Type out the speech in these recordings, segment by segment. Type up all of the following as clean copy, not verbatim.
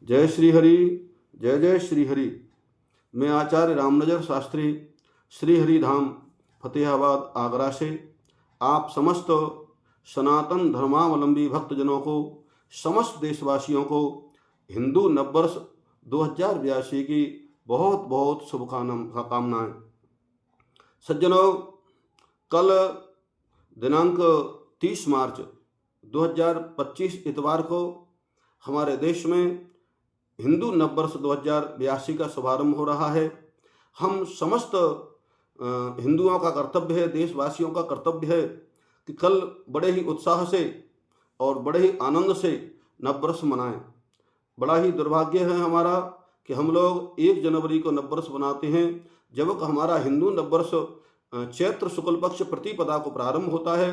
जय श्री हरि, जय जय श्री हरि। मैं आचार्य रामनजर शास्त्री, श्री हरि धाम फतेहाबाद आगरा से आप समस्त सनातन धर्मावलंबी भक्तजनों को, समस्त देशवासियों को हिंदू नववर्ष 2082 की बहुत बहुत शुभकामनाएं। सज्जनों, कल दिनांक 30 मार्च 2025 इतवार को हमारे देश में हिंदू नववर्ष 2082 का शुभारंभ हो रहा है। हम समस्त हिंदुओं का कर्तव्य है, देशवासियों का कर्तव्य है कि कल बड़े ही उत्साह से और बड़े ही आनंद से नववर्ष मनाएं। बड़ा ही दुर्भाग्य है हमारा कि हम लोग 1 जनवरी को नववर्ष मनाते हैं, जबकि हमारा हिंदू नववर्ष चैत्र शुक्ल पक्ष प्रतिपदा को प्रारंभ होता है।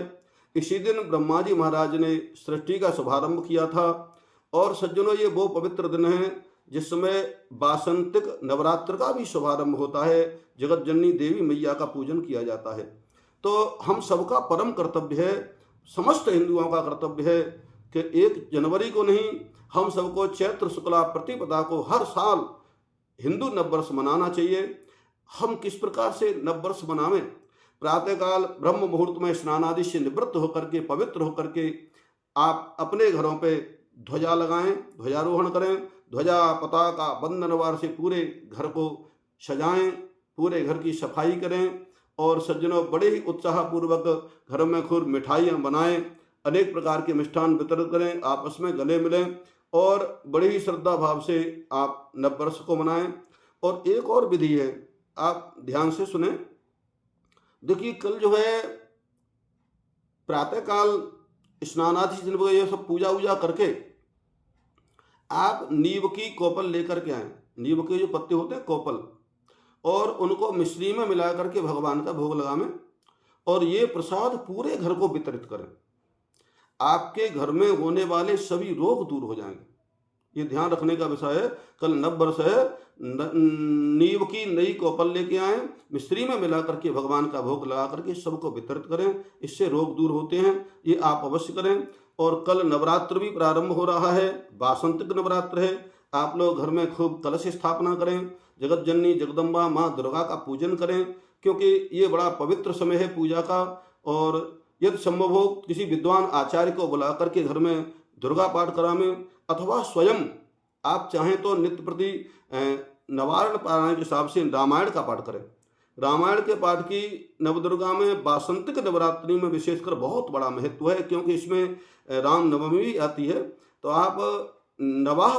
इसी दिन ब्रह्मा जी महाराज ने सृष्टि का शुभारंभ किया था। और सज्जनों, ये वो पवित्र दिन है जिसमें वासंतिक नवरात्र का भी शुभारंभ होता है, जगत जननी देवी मैया का पूजन किया जाता है। तो हम सबका परम कर्तव्य है, समस्त हिंदुओं का कर्तव्य है कि 1 जनवरी को नहीं, हम सबको चैत्र शुक्ला प्रतिपदा को हर साल हिंदू नववर्ष मनाना चाहिए। हम किस प्रकार से नववर्ष मनावें? प्रातःकाल ब्रह्म मुहूर्त में स्नान आदि से निवृत्त होकर के, पवित्र होकर के आप अपने घरों पे ध्वजा लगाएं, ध्वजारोहण करें, ध्वजा पताका बंधनवार से पूरे घर को सजाएं, पूरे घर की सफाई करें। और सज्जनों, बड़े ही उत्साहपूर्वक घर में खूब मिठाइयाँ बनाएं, अनेक प्रकार के मिष्ठान वितरित करें, आपस में गले मिलें और बड़े ही श्रद्धा भाव से आप नववर्ष को मनाएं। और एक और विधि है, आप ध्यान से सुने। देखिए, कल जो है प्रातःकाल स्नानादि से ये सब पूजा वूजा करके आप नीम की कोपल लेकर के आए। नीम के जो पत्ते होते हैं कोपल, और उनको मिश्री में मिला करके भगवान का भोग लगावें और ये प्रसाद पूरे घर को वितरित करें। आपके घर में होने वाले सभी रोग दूर हो जाएंगे। ये ध्यान रखने का विषय है। कल नववर्ष है, नीम की नई कोपल लेके आए, मिश्री में मिला करके भगवान का भोग लगा करके सबको वितरित करें, इससे रोग दूर होते हैं। ये आप अवश्य करें। और कल नवरात्र भी प्रारंभ हो रहा है, वासंतिक नवरात्र है। आप लोग घर में खूब कलश स्थापना करें, जगत जननी जगदम्बा माँ दुर्गा का पूजन करें, क्योंकि ये बड़ा पवित्र समय है पूजा का। और यदि संभव हो किसी विद्वान आचार्य को बुला करके घर में दुर्गा पाठ करावें, अथवा स्वयं आप चाहें तो नित्य प्रति नवारण पारायण के हिसाब से रामायण का पाठ करें। रामायण के पाठ की नवदुर्गा में वासंतिक नवरात्रि में विशेषकर बहुत बड़ा महत्व है, क्योंकि इसमें राम नवमी भी आती है। तो आप नवाह